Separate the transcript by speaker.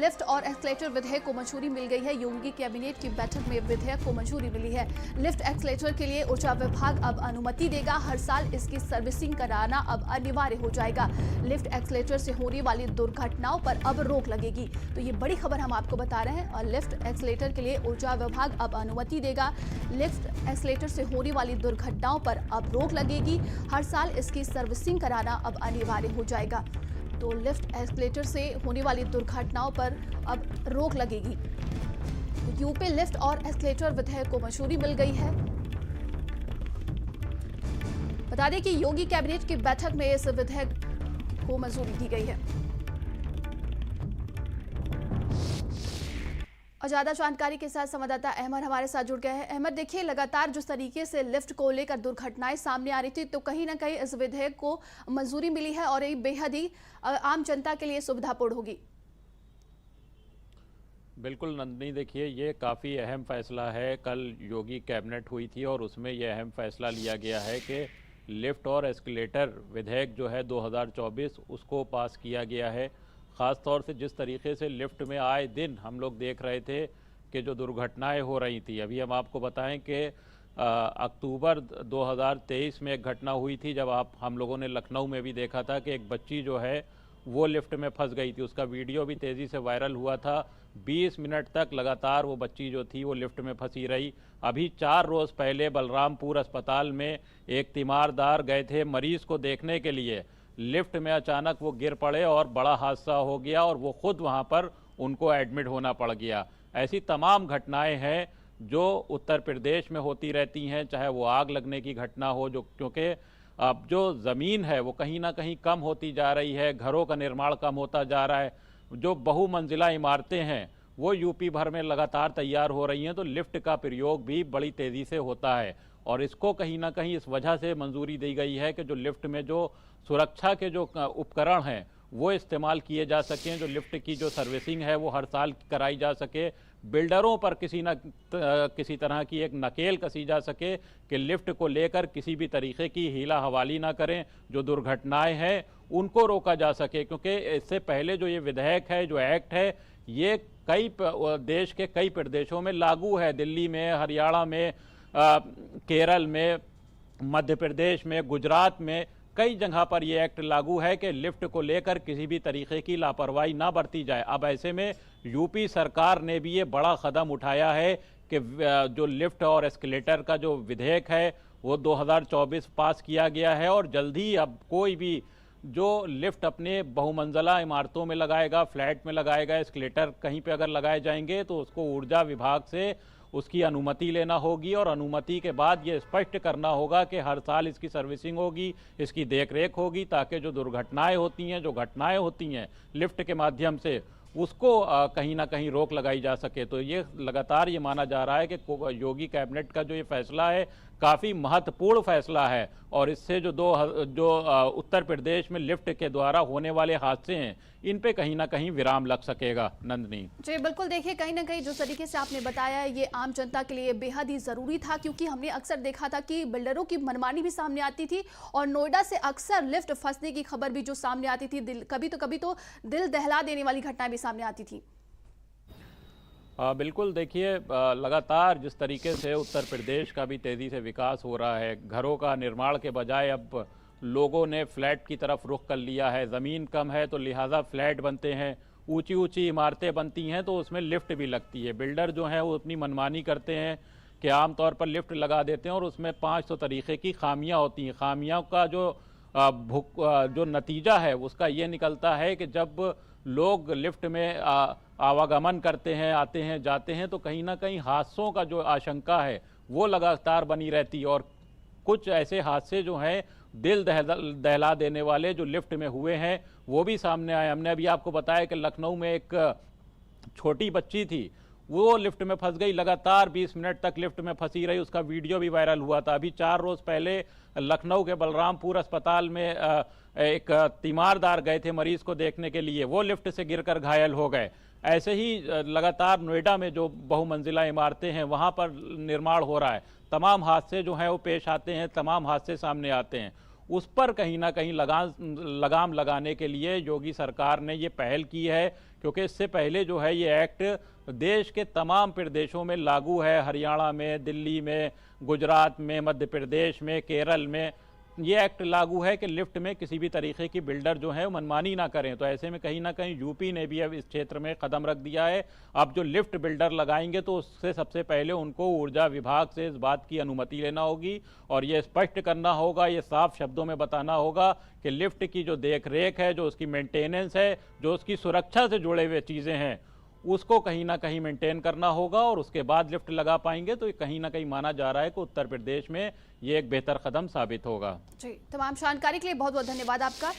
Speaker 1: Lift और escalator विधेयक को मंजूरी मिल गई है। योगी कैबिनेट की बैठक में विधेयक को मंजूरी मिली है। लिफ्ट एस्केलेटर के लिए ऊर्जा विभाग अब अनुमति देगा। हर साल इसकी सर्विसिंग कराना अब अनिवार्य हो जाएगा। लिफ्ट एस्केलेटर से होने वाली दुर्घटनाओं पर अब रोक लगेगी। तो ये बड़ी खबर हम आपको बता रहे हैं। और लिफ्ट एस्केलेटर के लिए ऊर्जा विभाग अब अनुमति देगा। लिफ्ट एस्केलेटर से होने वाली दुर्घटनाओं पर अब रोक लगेगी। हर साल इसकी सर्विसिंग कराना अब अनिवार्य हो जाएगा। तो लिफ्ट एस्केलेटर से होने वाली दुर्घटनाओं पर अब रोक लगेगी। यूपी लिफ्ट और एस्केलेटर विधेयक को मंजूरी मिल गई है। बता दें कि योगी कैबिनेट की बैठक में इस विधेयक को मंजूरी दी गई है। और ज्यादा जानकारी के साथ संवाददाता अहमद हमारे साथ जुड़ गए हैं। अहमद, देखिए, लगातार जिस तरीके से लिफ्ट को लेकर दुर्घटनाएं सामने आ रही थी, तो कहीं ना कहीं इस विधेयक को मंजूरी मिली है और ये बेहद ही आम जनता के लिए सुविधापूर्ण होगी।
Speaker 2: बिल्कुल नंदिनी, देखिए, ये काफ़ी अहम फैसला है। कल योगी कैबिनेट हुई थी और उसमें यह अहम फैसला लिया गया है कि लिफ्ट और एस्केलेटर विधेयक जो है 2024 उसको पास किया गया है। ख़ास तौर से जिस तरीके से लिफ्ट में आए दिन हम लोग देख रहे थे कि जो दुर्घटनाएं हो रही थी, अभी हम आपको बताएं कि अक्टूबर 2023 में एक घटना हुई थी जब हम लोगों ने लखनऊ में भी देखा था कि एक बच्ची जो है वो लिफ्ट में फंस गई थी। उसका वीडियो भी तेज़ी से वायरल हुआ था। 20 मिनट तक लगातार वो बच्ची जो थी वो लिफ्ट में फंसी रही। अभी 4 रोज़ पहले बलरामपुर अस्पताल में एक तीमारदार गए थे मरीज़ को देखने के लिए। लिफ्ट में अचानक वो गिर पड़े और बड़ा हादसा हो गया और वो खुद वहाँ पर उनको एडमिट होना पड़ गया। ऐसी तमाम घटनाएं हैं जो उत्तर प्रदेश में होती रहती हैं, चाहे वो आग लगने की घटना हो, जो क्योंकि अब जो ज़मीन है वो कहीं ना कहीं कम होती जा रही है, घरों का निर्माण कम होता जा रहा है। जो बहुमंजिला इमारतें हैं वो यूपी भर में लगातार तैयार हो रही हैं, तो लिफ्ट का प्रयोग भी बड़ी तेज़ी से होता है। और इसको कहीं ना कहीं इस वजह से मंजूरी दी गई है कि जो लिफ्ट में जो सुरक्षा के जो उपकरण हैं वो इस्तेमाल किए जा सकें, जो लिफ्ट की जो सर्विसिंग है वो हर साल कराई जा सके, बिल्डरों पर किसी तरह की एक नकेल कसी जा सके कि लिफ्ट को लेकर किसी भी तरीके की हीला हवाली ना करें, जो दुर्घटनाएं हैं उनको रोका जा सके। क्योंकि इससे पहले जो ये विधेयक है, जो एक्ट है, ये देश के कई प्रदेशों में लागू है। दिल्ली में, हरियाणा में, केरल में, मध्य प्रदेश में, गुजरात में कई जगह पर यह एक्ट लागू है कि लिफ्ट को लेकर किसी भी तरीके की लापरवाही ना बरती जाए। अब ऐसे में यूपी सरकार ने भी ये बड़ा कदम उठाया है कि जो लिफ्ट और एस्केलेटर का जो विधेयक है वो 2024 पास किया गया है और जल्द ही अब कोई भी जो लिफ्ट अपने बहुमंजिला इमारतों में लगाएगा, फ्लैट में लगाएगा, एस्केलेटर कहीं पे अगर लगाए जाएंगे तो उसको ऊर्जा विभाग से उसकी अनुमति लेना होगी और अनुमति के बाद ये स्पष्ट करना होगा कि हर साल इसकी सर्विसिंग होगी, इसकी देखरेख होगी, ताकि जो दुर्घटनाएं होती हैं, जो घटनाएं होती हैं लिफ्ट के माध्यम से, उसको कहीं ना कहीं रोक लगाई जा सके। तो ये लगातार ये माना जा रहा है कि योगी कैबिनेट का जो ये फैसला है काफ़ी महत्वपूर्ण फैसला है और इससे जो उत्तर प्रदेश में लिफ्ट के द्वारा होने वाले हादसे हैं इन पे कहीं ना कहीं विराम लग सकेगा। नंदनी
Speaker 1: जी बिल्कुल, देखिए, कहीं ना कहीं जो तरीके से आपने बताया है ये आम जनता के लिए बेहद ही ज़रूरी था, क्योंकि हमने अक्सर देखा था कि बिल्डरों की मनमानी भी सामने आती थी और नोएडा से अक्सर लिफ्ट फंसने की खबर भी जो सामने आती थी, कभी तो दिल दहला देने वाली घटनाएं भी सामने आती थी।
Speaker 2: बिल्कुल, देखिए, लगातार जिस तरीके से उत्तर प्रदेश का भी तेज़ी से विकास हो रहा है, घरों का निर्माण के बजाय अब लोगों ने फ्लैट की तरफ रुख कर लिया है। ज़मीन कम है तो लिहाजा फ्लैट बनते हैं, ऊंची ऊंची इमारतें बनती हैं तो उसमें लिफ्ट भी लगती है। बिल्डर जो हैं वो अपनी मनमानी करते हैं कि आमतौर पर लिफ्ट लगा देते हैं और उसमें 500 तरीके की खामियां होती हैं। खामियों का जो नतीजा है उसका ये निकलता है कि जब लोग लिफ्ट में आवागमन करते हैं, आते हैं, जाते हैं, तो कहीं ना कहीं हादसों का जो आशंका है वो लगातार बनी रहती है। और कुछ ऐसे हादसे जो हैं दिल दहला देने वाले जो लिफ्ट में हुए हैं वो भी सामने आए। हमने अभी आपको बताया कि लखनऊ में एक छोटी बच्ची थी, वो लिफ्ट में फंस गई, लगातार 20 मिनट तक लिफ्ट में फंसी रही, उसका वीडियो भी वायरल हुआ था। अभी 4 रोज़ पहले लखनऊ के बलरामपुर अस्पताल में एक तीमारदार गए थे मरीज को देखने के लिए, वो लिफ्ट से गिरकर घायल हो गए। ऐसे ही लगातार नोएडा में जो बहुमंजिला इमारतें हैं वहाँ पर निर्माण हो रहा है, तमाम हादसे जो हैं वो पेश आते हैं, तमाम हादसे सामने आते हैं। उस पर कहीं ना कहीं लगाम लगाने के लिए योगी सरकार ने ये पहल की है क्योंकि इससे पहले जो है ये एक्ट देश के तमाम प्रदेशों में लागू है। हरियाणा में, दिल्ली में, गुजरात में, मध्य प्रदेश में, केरल में ये एक्ट लागू है कि लिफ्ट में किसी भी तरीके की बिल्डर जो है मनमानी ना करें। तो ऐसे में कहीं ना कहीं यूपी ने भी अब इस क्षेत्र में कदम रख दिया है। अब जो लिफ्ट बिल्डर लगाएंगे तो उससे सबसे पहले उनको ऊर्जा विभाग से इस बात की अनुमति लेना होगी और ये स्पष्ट करना होगा, ये साफ शब्दों में बताना होगा कि लिफ्ट की जो देख रेख है, जो उसकी मेंटेनेंस है, जो उसकी सुरक्षा से जुड़े हुए चीज़ें हैं, उसको कहीं ना कहीं मेंटेन करना होगा और उसके बाद लिफ्ट लगा पाएंगे। तो ये कहीं ना कहीं माना जा रहा है कि उत्तर प्रदेश में ये एक बेहतर कदम साबित होगा।
Speaker 1: जी, तमाम जानकारी के लिए बहुत बहुत धन्यवाद आपका।